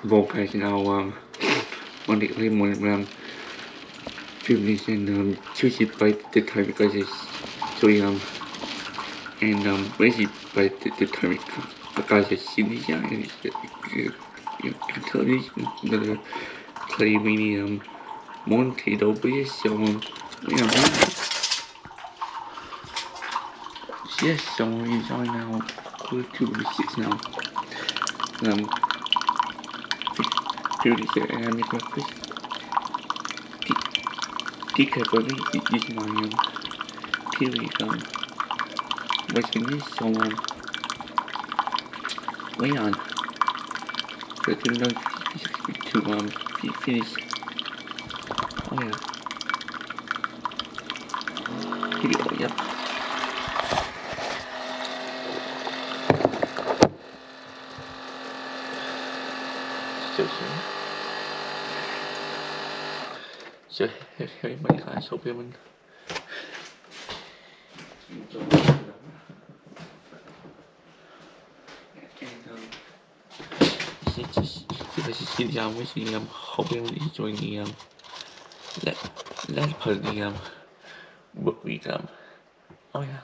Well, guys, now one day when film this and choose it by the time because it's sorry and raise it by the time because it's Chinese and it's you can tell this the play many Monty Dobby so yeah yes so it's on now close to 6 now um 50 and if I push ticket for me is my period what's in this so way on but you know to finish oh yeah here we go yep so so here mấy cái số phía mình xin chào mấy chị em hope em enjoy the last part of the book read oh yeah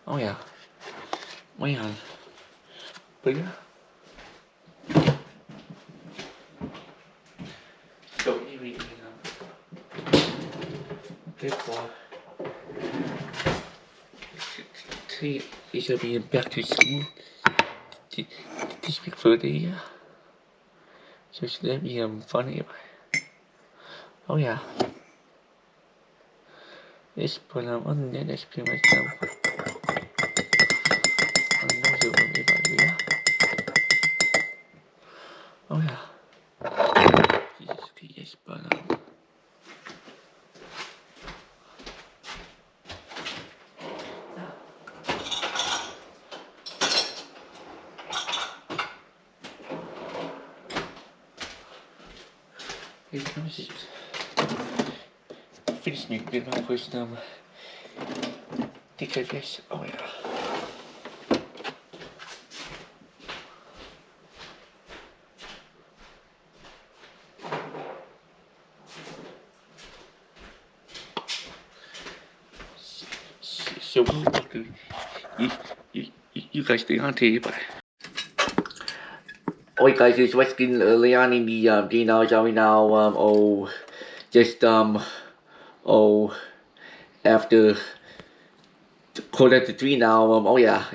oh yeah mấy hàng but yeah so you read good boy he should be back to school to speak for the so should that be funny oh yeah this but on the next pretty much oh yeah Jesus yes but here comes it. Finish me with my first ticket yes oh yeah so you guys stay on tape Oi guys, it's Weskin Leon in the Dino Joey now just after quarter to 3 now oh yeah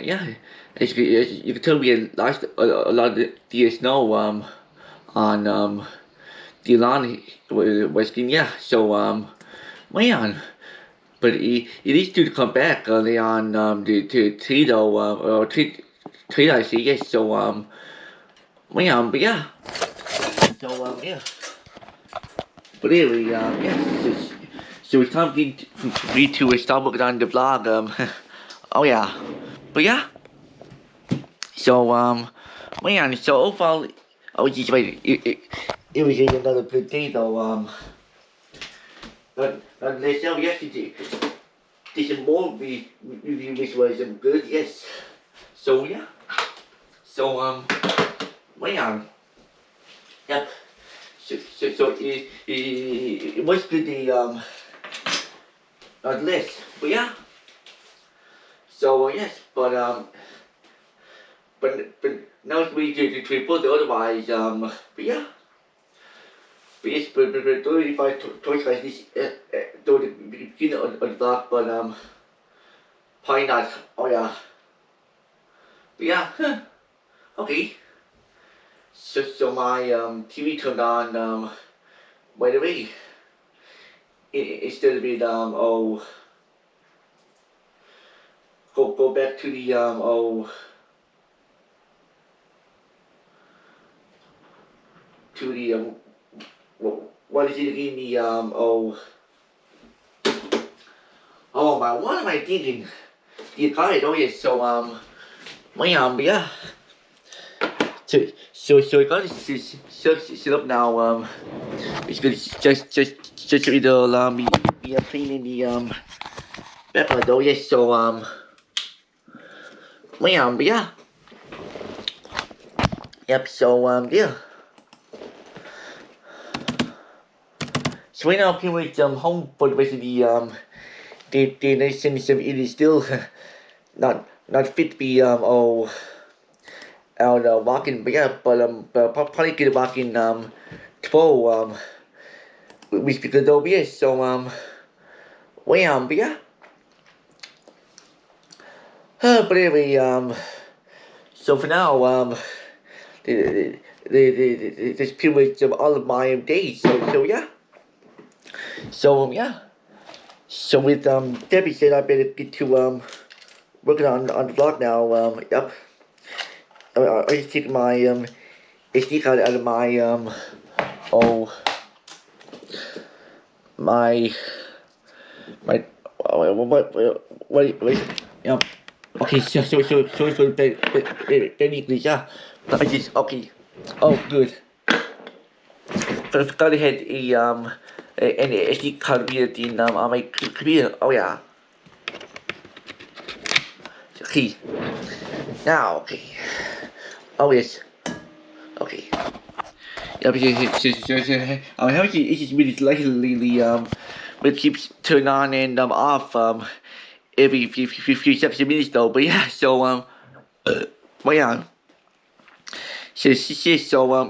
as you can tell we lost a lot of the snow on the lawn Weskin yeah so man but it is due to come back Leon to Tito or Tito I see yes so but yeah so yeah but anyway yes so it's time for me to start working on the vlog oh yeah but yeah so man so overall oh geez wait it was another good day though but let's show yesterday this more review which was good yes so yeah so man yep so it was good the list but yeah so yes but now it's we to triple the otherwise but yeah but yes but if I twice like this though the beginning of the vlog but probably not oh yeah but yeah okay so my TV turned on by the way instead of it go back to the to the what is it again the oh my what am I thinking the guide oh yes so my yeah so I got to set up now it's good just it'll be a clean in the background though yes so But yeah. Yep, so, yeah. So right now, pretty much, home for the rest of the next sentence, it is still not fit to be, out, walking, but yeah, but probably get walking, tomorrow, which because of yes, so, well, but yeah. But anyway, so for now, this pretty much all of my days. So yeah. So yeah. So with that being said, I better get to working on the vlog now. Yep. I just take my SD card out of my oh my what yep. Okay, so sorry for the English, yeah. But I just okay. Oh, good. So I forgot I had an SD card reader on my computer. Oh yeah. Okay. Now, okay. Oh yes. Okay. Yeah, because I have it just really slightly it keeps turning on and off every few seconds of minutes though. But yeah, so well yeah. So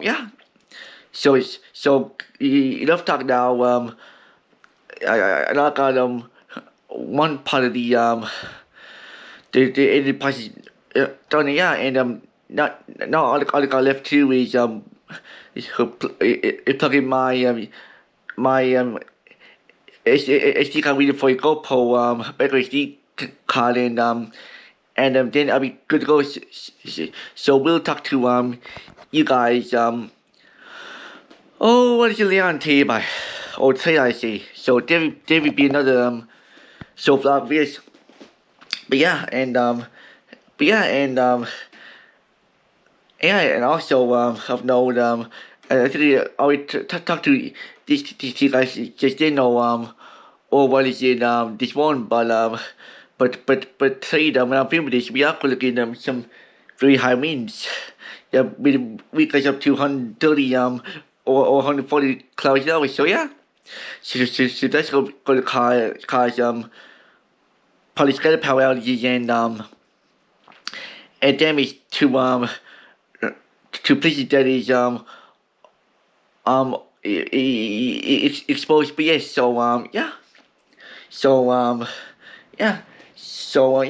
yeah. So enough talk now. I got one part of the edit part is done, yeah, and not now all I got left too is plug in my SD card reader for your GoPro back SD card and then I'll be good to go. So we'll talk to you guys oh, what is it on today by or today I say. So there will be another show vlog videos. But yeah, and yeah, and also I've known I think I always talk to these guys just didn't know or what is in this one, but today when I'm filming this we are looking some very high winds. Yeah, we guys up to 130 or 140 kilometers an hour. So yeah, so that's gonna cause probably scattered power outages and damage to places that is exposed. But yes, so yeah, so yeah, so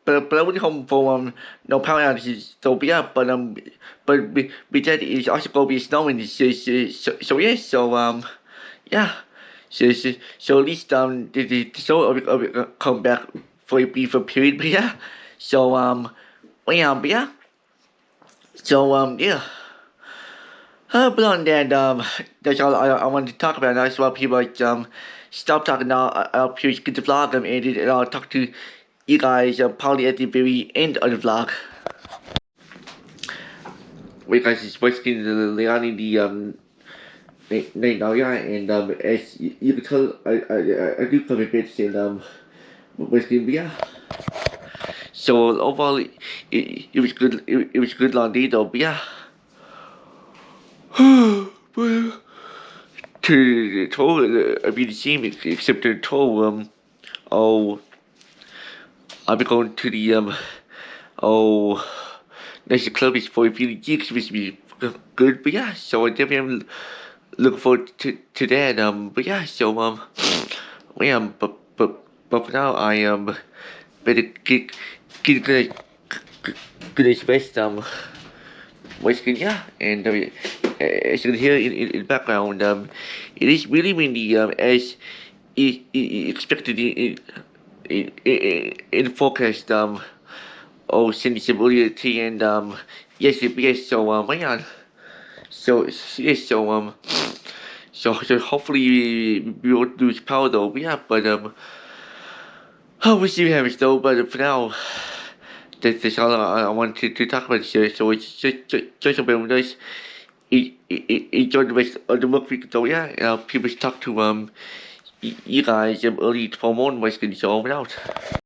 but I went home for no power outages. So yeah, but with that it's also gonna be snowing. So yes, so yeah. So at least the show will come back for a brief period. But yeah, so well, yeah, but yeah. So yeah. But on that that's all I wanted to talk about. That's why people stop talking now. I'll get the vlog ended and I'll talk to you guys probably at the very end of the vlog. Wait guys, it's basically the Leonie the now yeah, and as you can tell I do come a bit and basically yeah. So overall it was good. It was good long day though. But yeah. But to the toll I'll be the same except the toll oh I'll be going to the oh next club is for really gigs which be good. But yeah, so I definitely look forward to that. But yeah, so well, but for now I better get good express basically yeah, and as you can hear in the background it is really windy as expected in forecast oh sensibility and yes so yeah. So yes, so hopefully we won't lose power though. Yeah, but oh, we'll see what happens though. But for now, that's all I wanted to talk about here. So it's just a bit of this. Enjoy the rest of the work week. So yeah, people talk to you guys early tomorrow morning. Basically, so over and out.